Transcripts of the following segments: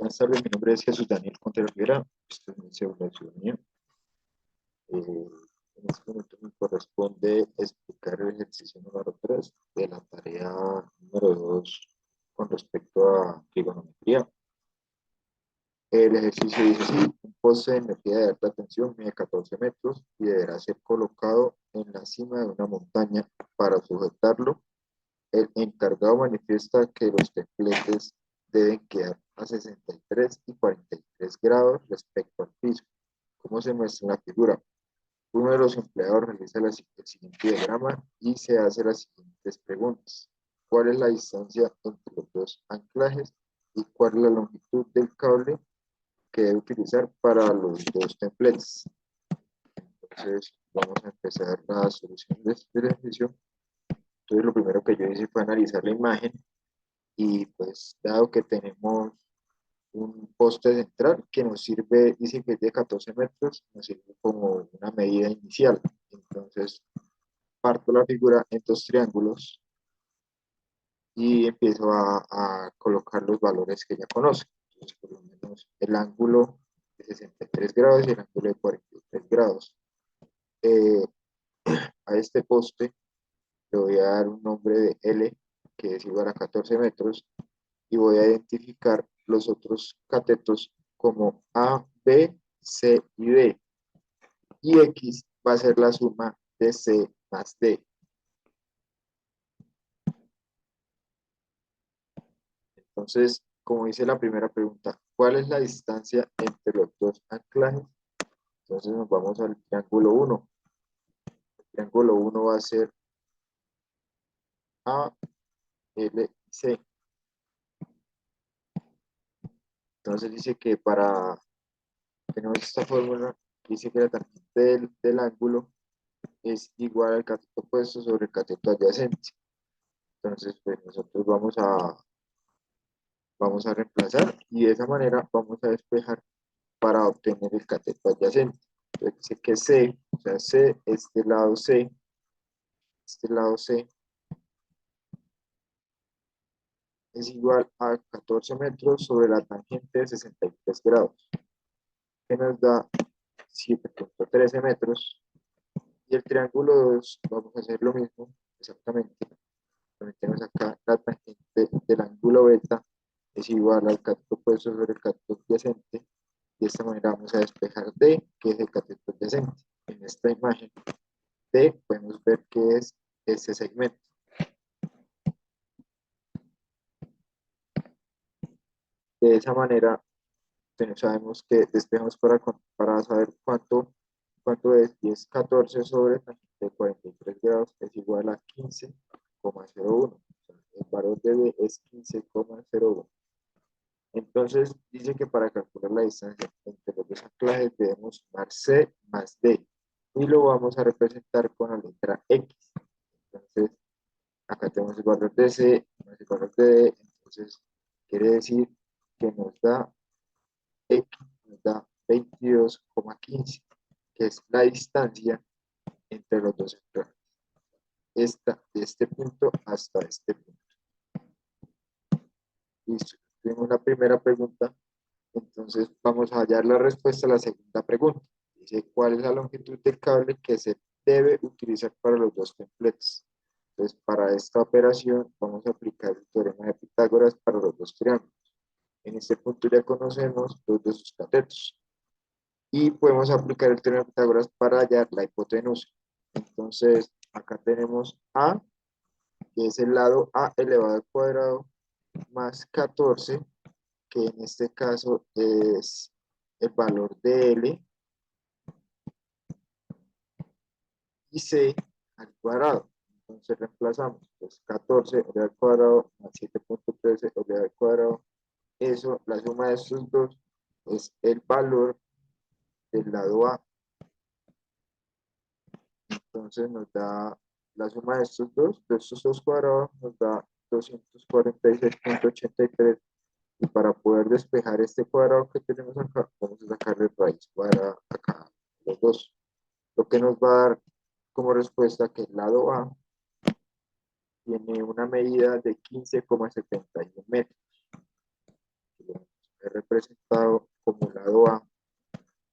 Buenas tardes, mi nombre es Jesús Daniel Contreras Rivera, este es mi cédula de ciudadanía. En este momento me corresponde explicar el ejercicio número 3 de la tarea número 2 con respecto a trigonometría. El ejercicio dice así: un poste de energía de alta tensión mide 14 metros y deberá ser colocado en la cima de una montaña. Para sujetarlo, el encargado manifiesta que los templetes deben quedar a 63 y 43 grados respecto al piso. ¿Cómo se muestra en la figura? Uno de los empleados realiza el siguiente diagrama y se hace las siguientes preguntas. ¿Cuál es la distancia entre los dos anclajes y cuál es la longitud del cable que debe utilizar para los dos templates? Entonces, vamos a empezar la solución de este ejercicio. Entonces, lo primero que yo hice fue analizar la imagen y pues dado que tenemos un poste central que nos sirve, dice que es de 14 metros, nos sirve como una medida inicial. Entonces, parto la figura en dos triángulos y empiezo a colocar los valores que ya conozco. Entonces, por lo menos el ángulo de 63 grados y el ángulo de 43 grados. Eh, a este poste le voy a dar un nombre de L, que es igual a 14 metros, y voy a identificar los otros catetos como A, B, C y D. Y X va a ser la suma de C más D. Entonces, como dice la primera pregunta, ¿cuál es la distancia entre los dos anclajes? Entonces nos vamos al triángulo 1. El triángulo 1 va a ser A, L y C. Entonces dice que tenemos esta fórmula, dice que la tangente del ángulo es igual al cateto opuesto sobre el cateto adyacente. Entonces, pues nosotros vamos a reemplazar y de esa manera vamos a despejar para obtener el cateto adyacente. Entonces dice que C, o sea, C, este lado C es igual a 14 metros sobre la tangente de 63 grados, que nos da 7.13 metros. Y el triángulo 2, vamos a hacer lo mismo, exactamente. Metemos acá la tangente del ángulo beta es igual al cateto opuesto sobre el cateto adyacente. De esta manera vamos a despejar D, que es el cateto adyacente. En esta imagen D podemos ver que es este segmento. De esa manera sabemos que despejamos para saber cuánto es. Y es 14 sobre tangente de 43 grados es igual a 15,01. El valor de B es 15,01. Entonces dice que para calcular la distancia entre los dos anclajes debemos sumar C más D y lo vamos a representar con la letra X. Entonces acá tenemos el valor de C más el valor de D, entonces quiere decir que nos da X, nos da 22,15, que es la distancia entre los dos anclajes. De este punto hasta este punto. Listo. Tenemos la primera pregunta. Entonces vamos a hallar la respuesta a la segunda pregunta. Dice, ¿cuál es la longitud del cable que se debe utilizar para los dos templates? Entonces, para esta operación vamos a aplicar el teorema de Pitágoras para los dos triángulos. En este punto ya conocemos dos de sus catetos. Y podemos aplicar el teorema de Pitágoras para hallar la hipotenusa. Entonces, acá tenemos A, que es el lado A elevado al cuadrado, más 14, que en este caso es el valor de L, y C al cuadrado. Entonces reemplazamos, pues 14 elevado al cuadrado más 7.13 elevado al cuadrado. Eso, la suma de estos dos es el valor del lado A. Entonces nos da la suma de estos dos cuadrados, nos da 246.83. Y para poder despejar este cuadrado que tenemos acá, vamos a sacarle raíz cuadrada acá, los dos. Lo que nos va a dar como respuesta que el lado A tiene una medida de 15,71 metros. es representado como lado A.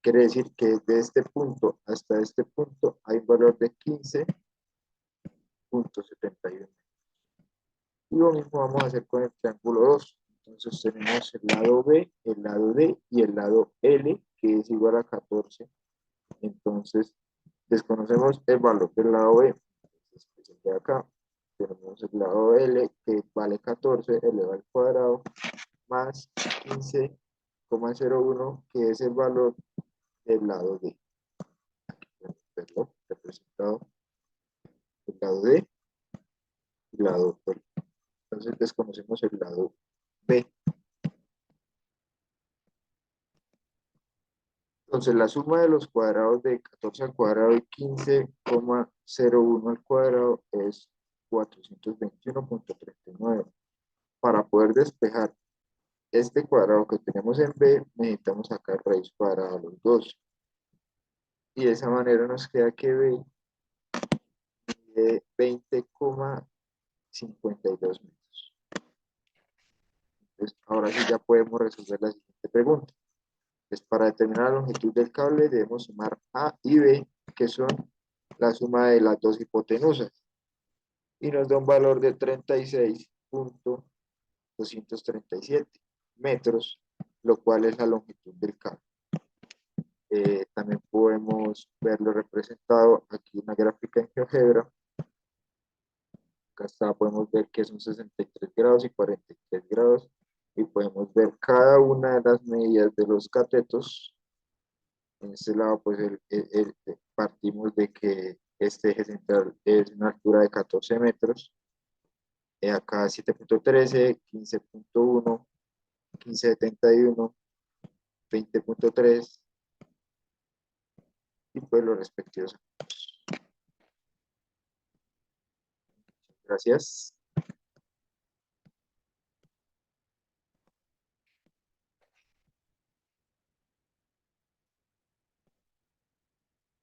Quiere decir que desde este punto hasta este punto hay un valor de 15,71. Y lo mismo vamos a hacer con el triángulo 2. Entonces tenemos el lado B, el lado D y el lado L, que es igual a 14. Entonces desconocemos el valor del lado B. Entonces, pues, el de acá tenemos el lado L, que vale 14 elevado al cuadrado, más 15,01, que es el valor del lado D. Verlo representado el lado D y el lado L. Entonces desconocemos el lado B. Entonces la suma de los cuadrados de 14 al cuadrado y 15,01 al cuadrado es 421,39. Para poder despejar este cuadrado que tenemos en B, necesitamos sacar raíz cuadrada de los dos. Y de esa manera nos queda que B mide 20,52 metros. Entonces, ahora sí ya podemos resolver la siguiente pregunta. Pues para determinar la longitud del cable debemos sumar A y B, que son la suma de las dos hipotenusas. Y nos da un valor de 36,237 metros, lo cual es la longitud del cable. También podemos verlo representado aquí en una gráfica en GeoGebra. Acá está, podemos ver que son 63 grados y 43 grados. Y podemos ver cada una de las medidas de los catetos. En este lado, pues partimos de que este eje central es una altura de 14 metros. Acá 7,13, 15,1, 15,71, 20,3 y pues los respectivos. Gracias.